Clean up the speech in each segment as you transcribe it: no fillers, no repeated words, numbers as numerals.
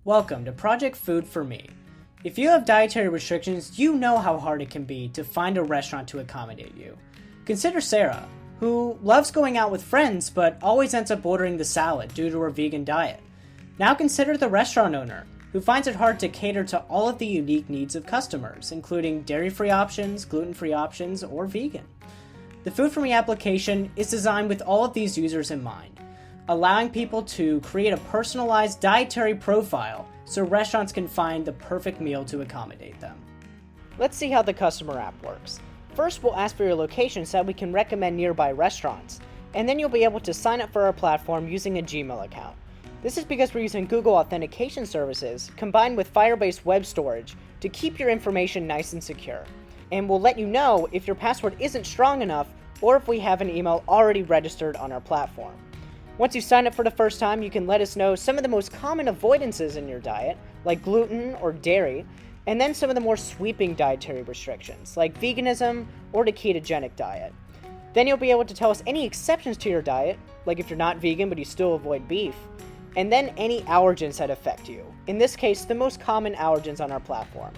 Welcome to Project Food for Me. If you have dietary restrictions, you know how hard it can be to find a restaurant to accommodate you. Consider Sarah, who loves going out with friends but always ends up ordering the salad due to her vegan diet. Now consider the restaurant owner, who finds it hard to cater to all of the unique needs of customers, including dairy-free options, gluten-free options, or vegan. The Food for Me application is designed with all of these users in mind, allowing people to create a personalized dietary profile so restaurants can find the perfect meal to accommodate them. Let's see how the customer app works. First, we'll ask for your location so that we can recommend nearby restaurants, and then you'll be able to sign up for our platform using a Gmail account. This is because we're using Google authentication services combined with Firebase web storage to keep your information nice and secure. And we'll let you know if your password isn't strong enough or if we have an email already registered on our platform. Once you sign up for the first time, you can let us know some of the most common avoidances in your diet, like gluten or dairy, and then some of the more sweeping dietary restrictions, like veganism or the ketogenic diet. Then you'll be able to tell us any exceptions to your diet, like if you're not vegan but you still avoid beef, and then any allergens that affect you, in this case, the most common allergens on our platform.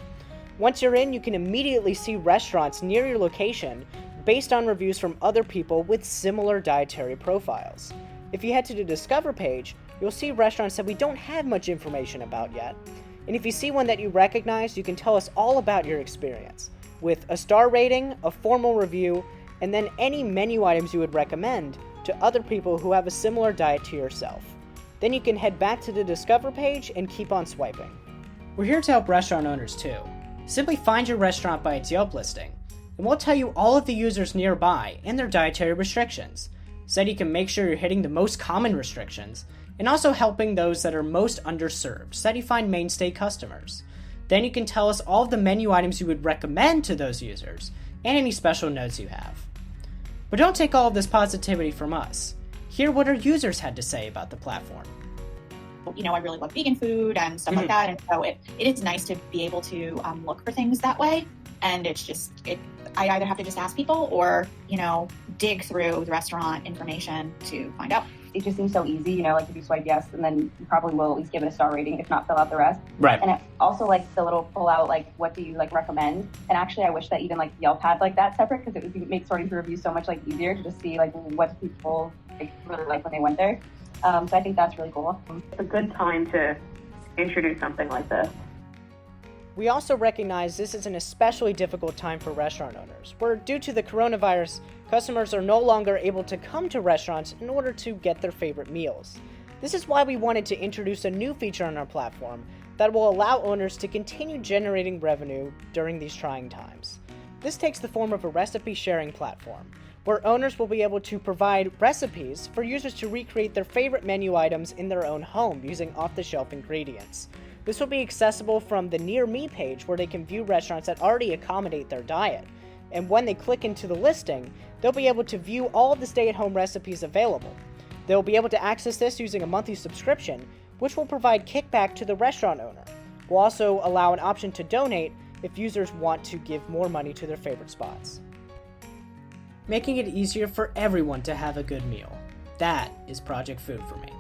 Once you're in, you can immediately see restaurants near your location based on reviews from other people with similar dietary profiles. If you head to the Discover page, you'll see restaurants that we don't have much information about yet. And if you see one that you recognize, you can tell us all about your experience, with a star rating, a formal review, and then any menu items you would recommend to other people who have a similar diet to yourself. Then you can head back to the Discover page and keep on swiping. We're here to help restaurant owners too. Simply find your restaurant by its Yelp listing, and we'll tell you all of the users nearby and their dietary restrictions, so that you can make sure you're hitting the most common restrictions, and also helping those that are most underserved, so that you find mainstay customers. Then you can tell us all of the menu items you would recommend to those users, and any special notes you have. But don't take all of this positivity from us. Hear what our users had to say about the platform. I really love vegan food and stuff like that. And so it is nice to be able to look for things that way. And I either have to just ask people or, dig through the restaurant information to find out. It just seems so easy, if you swipe yes, and then you probably will at least give it a star rating, if not fill out the rest. Right. And it also the little pull out, what do you recommend? And actually, I wish that even Yelp had that separate, because it would make sorting through reviews so much easier to just see what people really like when they went there. So I think that's really cool. It's a good time to introduce something like this. We also recognize this is an especially difficult time for restaurant owners, where due to the coronavirus, customers are no longer able to come to restaurants in order to get their favorite meals. This is why we wanted to introduce a new feature on our platform that will allow owners to continue generating revenue during these trying times. This takes the form of a recipe sharing platform, where owners will be able to provide recipes for users to recreate their favorite menu items in their own home using off-the-shelf ingredients. This will be accessible from the Near Me page, where they can view restaurants that already accommodate their diet. And when they click into the listing, they'll be able to view all of the stay-at-home recipes available. They'll be able to access this using a monthly subscription, which will provide kickback to the restaurant owner. We'll also allow an option to donate if users want to give more money to their favorite spots. Making it easier for everyone to have a good meal. That is Project Food for Me.